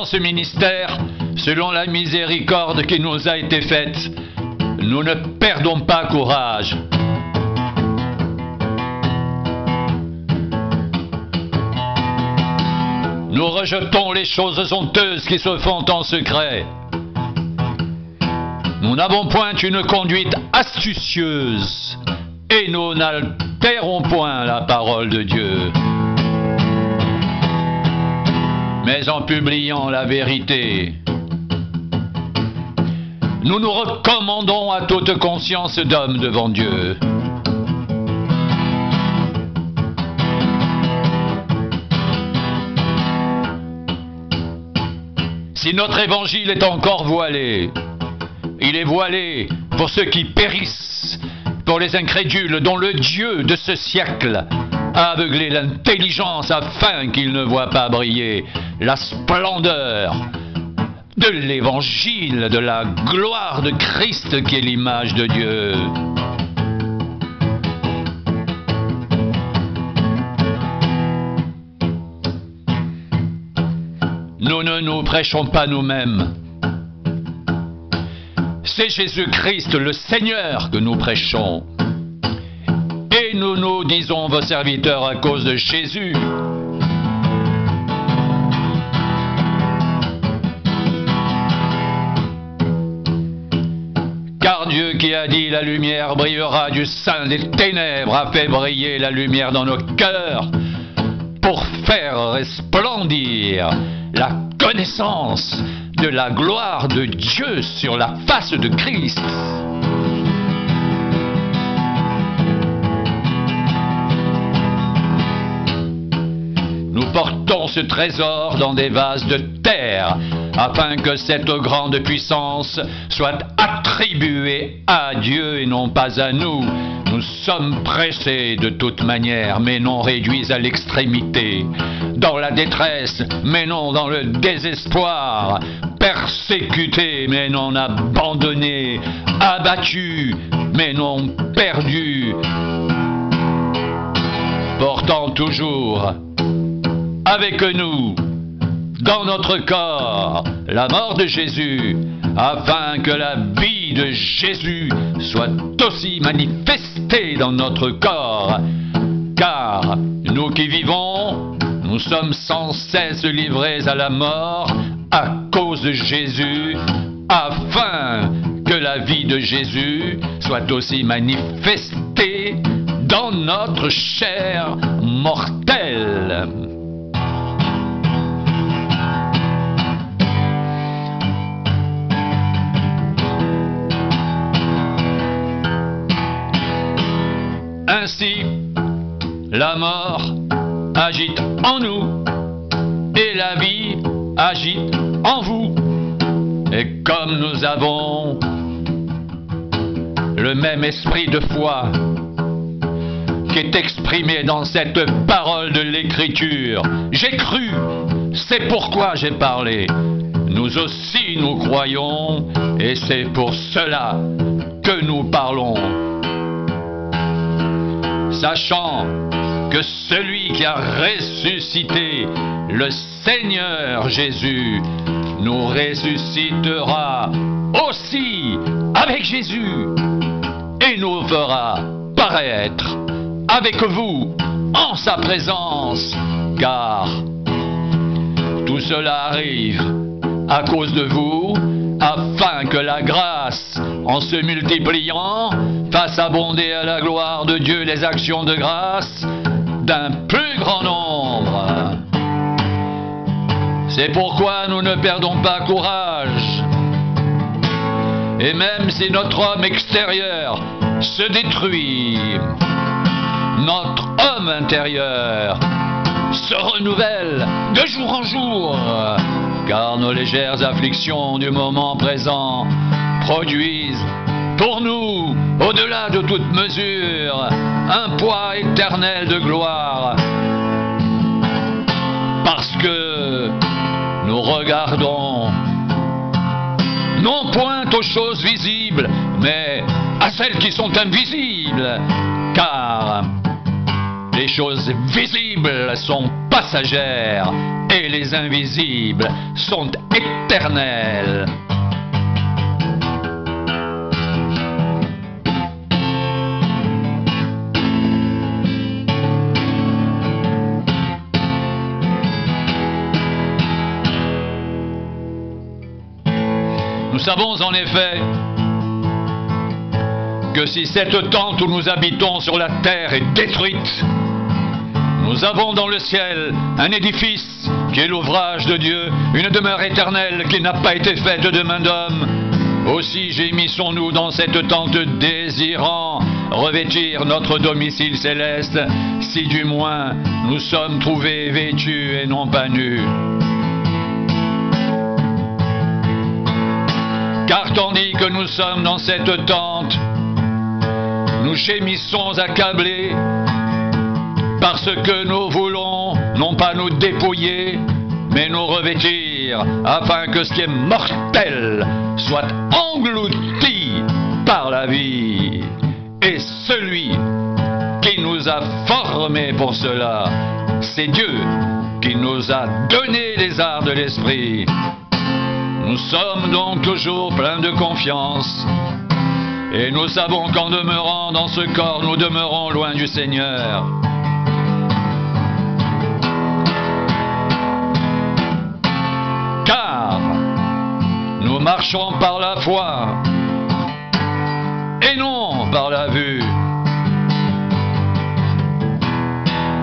dans ce ministère, selon la miséricorde qui nous a été faite, nous ne perdons pas courage. Nous rejetons les choses honteuses qui se font en secret. Nous n'avons point une conduite astucieuse et nous n'altérons point la parole de Dieu. Mais en publiant la vérité, nous nous recommandons à toute conscience d'homme devant Dieu. Si notre évangile est encore voilé, il est voilé pour ceux qui périssent, pour les incrédules dont le Dieu de ce siècle a aveuglé l'intelligence afin qu'ils ne voient pas briller la splendeur de l'évangile, de la gloire de Christ qui est l'image de Dieu. Nous ne nous prêchons pas nous-mêmes. C'est Jésus-Christ le Seigneur que nous prêchons. Et nous nous disons vos serviteurs à cause de Jésus. Car Dieu qui a dit la lumière brillera du sein des ténèbres a fait briller la lumière dans nos cœurs pour faire resplendir la connaissance de la gloire de Dieu sur la face de Christ. Nous portons ce trésor dans des vases de terre, afin que cette grande puissance soit attribuée à Dieu et non pas à nous. Nous sommes pressés de toute manière, mais non réduits à l'extrémité, dans la détresse, mais non dans le désespoir, persécutés, mais non abandonnés, abattus, mais non perdus, portant toujours avec nous, dans notre corps, la mort de Jésus, afin que la vie de Jésus soit aussi manifestée dans notre corps. Car nous qui vivons, nous sommes sans cesse livrés à la mort à cause de Jésus, afin que la vie de Jésus soit aussi manifestée dans notre chair mortelle. Ainsi, la mort agite en nous et la vie agite en vous. Et comme nous avons le même esprit de foi qui est exprimé dans cette parole de l'Écriture, j'ai cru, c'est pourquoi j'ai parlé. Nous aussi nous croyons et c'est pour cela que nous parlons. Sachant que celui qui a ressuscité le Seigneur Jésus nous ressuscitera aussi avec Jésus et nous fera paraître avec vous en sa présence, car tout cela arrive à cause de vous, afin que la grâce, en se multipliant, fasse abonder à la gloire de Dieu les actions de grâce d'un plus grand nombre. C'est pourquoi nous ne perdons pas courage. Et même si notre homme extérieur se détruit, notre homme intérieur se renouvelle de jour en jour, car nos légères afflictions du moment présent produisent pour nous, au-delà de toute mesure, un poids éternel de gloire, parce que nous regardons non point aux choses visibles, mais à celles qui sont invisibles, car Les choses visibles sont passagères et les invisibles sont éternelles. Nous savons en effet que si cette tente où nous habitons sur la terre est détruite, nous avons dans le ciel un édifice qui est l'ouvrage de Dieu, une demeure éternelle qui n'a pas été faite de main d'homme. Aussi gémissons-nous dans cette tente désirant revêtir notre domicile céleste, si du moins nous sommes trouvés vêtus et non pas nus. Car tandis que nous sommes dans cette tente, nous gémissons accablés parce que nous voulons non pas nous dépouiller, mais nous revêtir afin que ce qui est mortel soit englouti par la vie. Et celui qui nous a formés pour cela, c'est Dieu qui nous a donné les arts de l'esprit. Nous sommes donc toujours pleins de confiance et nous savons qu'en demeurant dans ce corps, nous demeurons loin du Seigneur. Car nous marchons par la foi et non par la vue.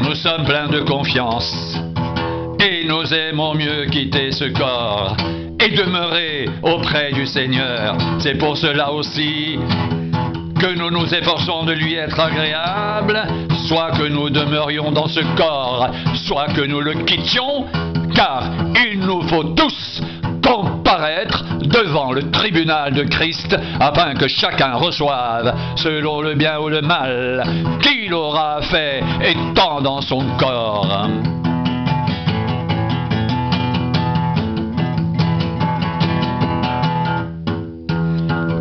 Nous sommes pleins de confiance et nous aimons mieux quitter ce corps et demeurer auprès du Seigneur. C'est pour cela aussi que nous nous efforçons de lui être agréables, soit que nous demeurions dans ce corps, soit que nous le quittions, car il nous faut tous comparaître devant le tribunal de Christ, afin que chacun reçoive, selon le bien ou le mal qu'il aura fait étant dans son corps.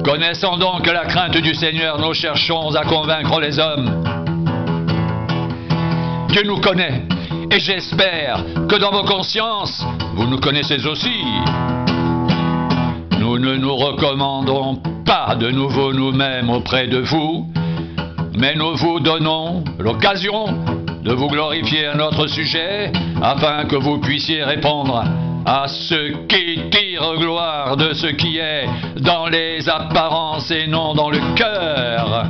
Connaissant donc la crainte du Seigneur, nous cherchons à convaincre les hommes. Dieu nous connaît, et j'espère que dans vos consciences, vous nous connaissez aussi. Nous ne nous recommandons pas de nouveau nous-mêmes auprès de vous, mais nous vous donnons l'occasion de vous glorifier à notre sujet, afin que vous puissiez répondre à ceux qui tirent gloire de ce qui est dans les apparences et non dans le cœur.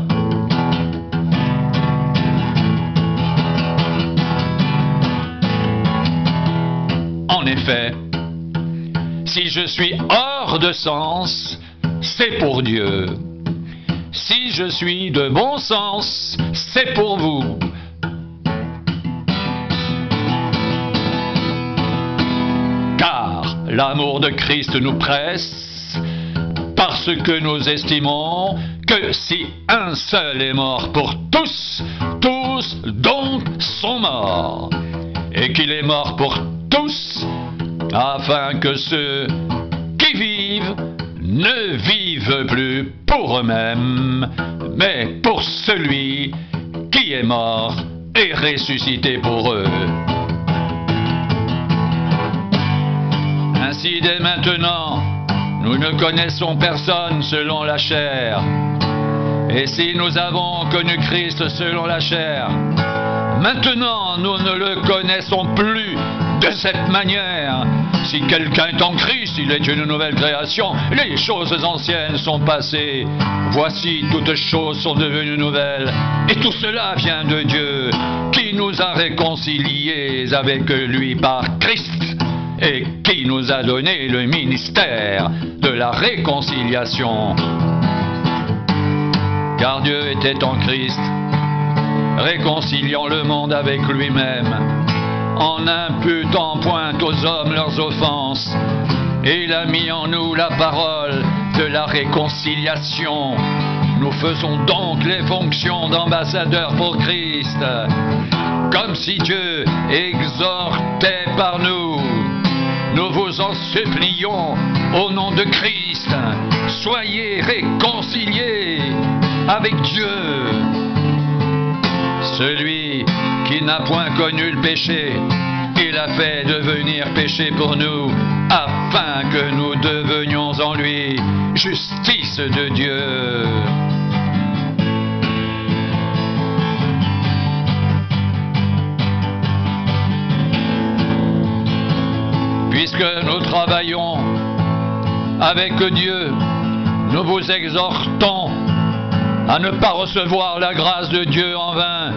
En effet, si je suis hors de sens, c'est pour Dieu. Si je suis de bon sens, c'est pour vous. L'amour de Christ nous presse, parce que nous estimons que si un seul est mort pour tous, tous donc sont morts, et qu'il est mort pour tous, afin que ceux qui vivent ne vivent plus pour eux-mêmes, mais pour celui qui est mort et ressuscité pour eux. Ainsi, dès maintenant, nous ne connaissons personne selon la chair. Et si nous avons connu Christ selon la chair, maintenant nous ne le connaissons plus de cette manière. Si quelqu'un est en Christ, il est une nouvelle création. Les choses anciennes sont passées. Voici, toutes choses sont devenues nouvelles. Et tout cela vient de Dieu, qui nous a réconciliés avec lui par Christ, et qui nous a donné le ministère de la réconciliation. Car Dieu était en Christ, réconciliant le monde avec lui-même, en n'imputant point aux hommes leurs offenses, et il a mis en nous la parole de la réconciliation. Nous faisons donc les fonctions d'ambassadeurs pour Christ, comme si Dieu exhortait par nous. Nous vous en supplions au nom de Christ, soyez réconciliés avec Dieu. Celui qui n'a point connu le péché, il a fait devenir péché pour nous, afin que nous devenions en lui justice de Dieu. Puisque nous travaillons avec Dieu, nous vous exhortons à ne pas recevoir la grâce de Dieu en vain,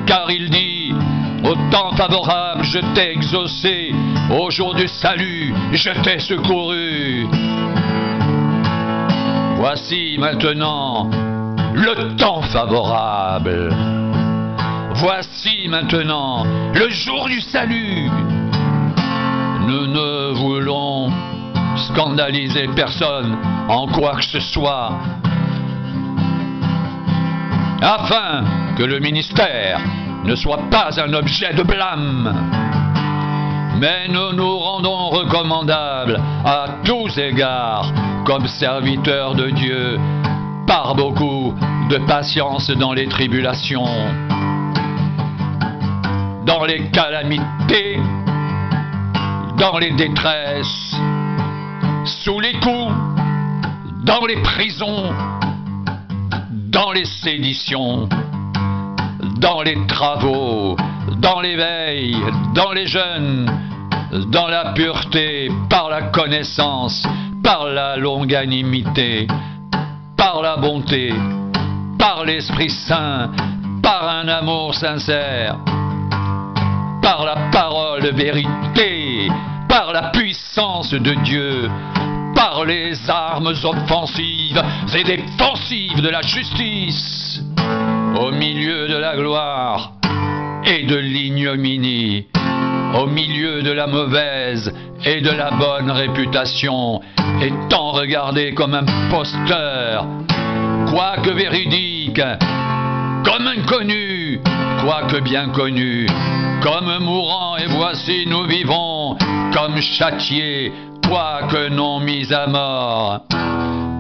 car il dit: au temps favorable, je t'ai exaucé, au jour du salut, je t'ai secouru. Voici maintenant le temps favorable. Voici maintenant le jour du salut. Nous ne voulons scandaliser personne en quoi que ce soit, afin que le ministère ne soit pas un objet de blâme. Mais nous nous rendons recommandables à tous égards comme serviteurs de Dieu par beaucoup de patience dans les tribulations, dans les calamités, dans les détresses, sous les coups, dans les prisons, dans les séditions, dans les travaux, dans l'éveil, dans les jeûnes, dans la pureté, par la connaissance, par la longanimité, par la bonté, par l'Esprit Saint, par un amour sincère, par la parole vérité, par la puissance de Dieu, par les armes offensives et défensives de la justice, au milieu de la gloire et de l'ignominie, au milieu de la mauvaise et de la bonne réputation, étant regardé comme imposteur, quoique véridique, comme inconnu, quoique bien connu, comme mourant, et voici nous vivons, comme châtiés, quoique non mis à mort,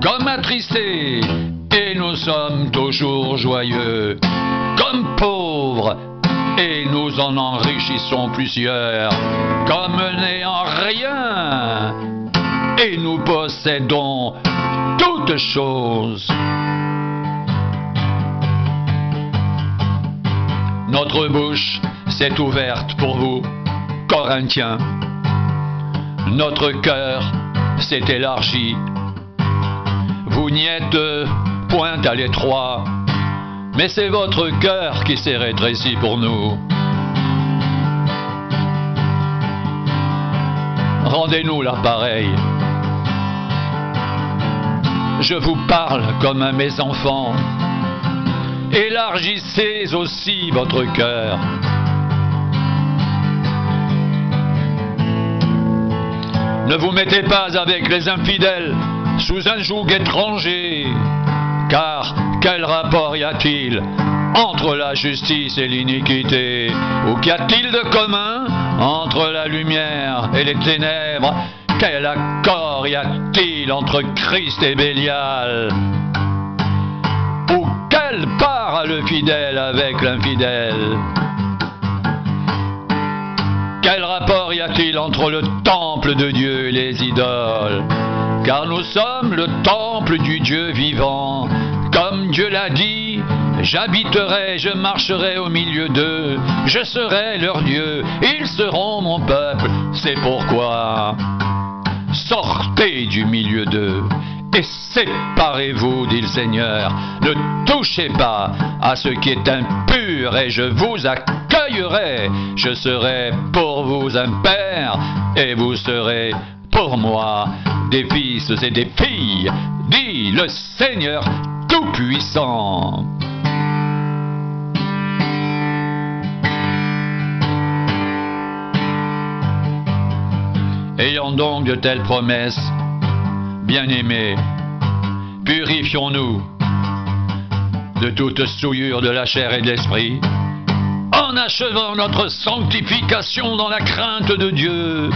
comme attristés, et nous sommes toujours joyeux, comme pauvres, et nous en enrichissons plusieurs, comme n'ayant rien, et nous possédons toutes choses. Notre bouche s'est ouverte pour vous, Corinthiens. Notre cœur s'est élargi. Vous n'y êtes point à l'étroit, mais c'est votre cœur qui s'est rétréci pour nous. Rendez-nous l'appareil. Je vous parle comme à mes enfants. Élargissez aussi votre cœur. Ne vous mettez pas avec les infidèles sous un joug étranger, car quel rapport y a-t-il entre la justice et l'iniquité? Ou qu'y a-t-il de commun entre la lumière et les ténèbres? Quel accord y a-t-il entre Christ et Bélial? Ou quelle part a le fidèle avec l'infidèle? Quel rapport y a-t-il entre le temple de Dieu et les idoles? Car nous sommes le temple du Dieu vivant. Comme Dieu l'a dit, j'habiterai, je marcherai au milieu d'eux, je serai leur Dieu, ils seront mon peuple. C'est pourquoi sortez du milieu d'eux et séparez-vous, dit le Seigneur. Ne touchez pas à ce qui est impur et je vous accueillerai. Je serai pour vous un père et vous serez pour moi des fils et des filles, dit le Seigneur Tout-Puissant. Ayant donc de telles promesses, bien-aimés, purifions-nous de toute souillure de la chair et de l'esprit, en achevant notre sanctification dans la crainte de Dieu.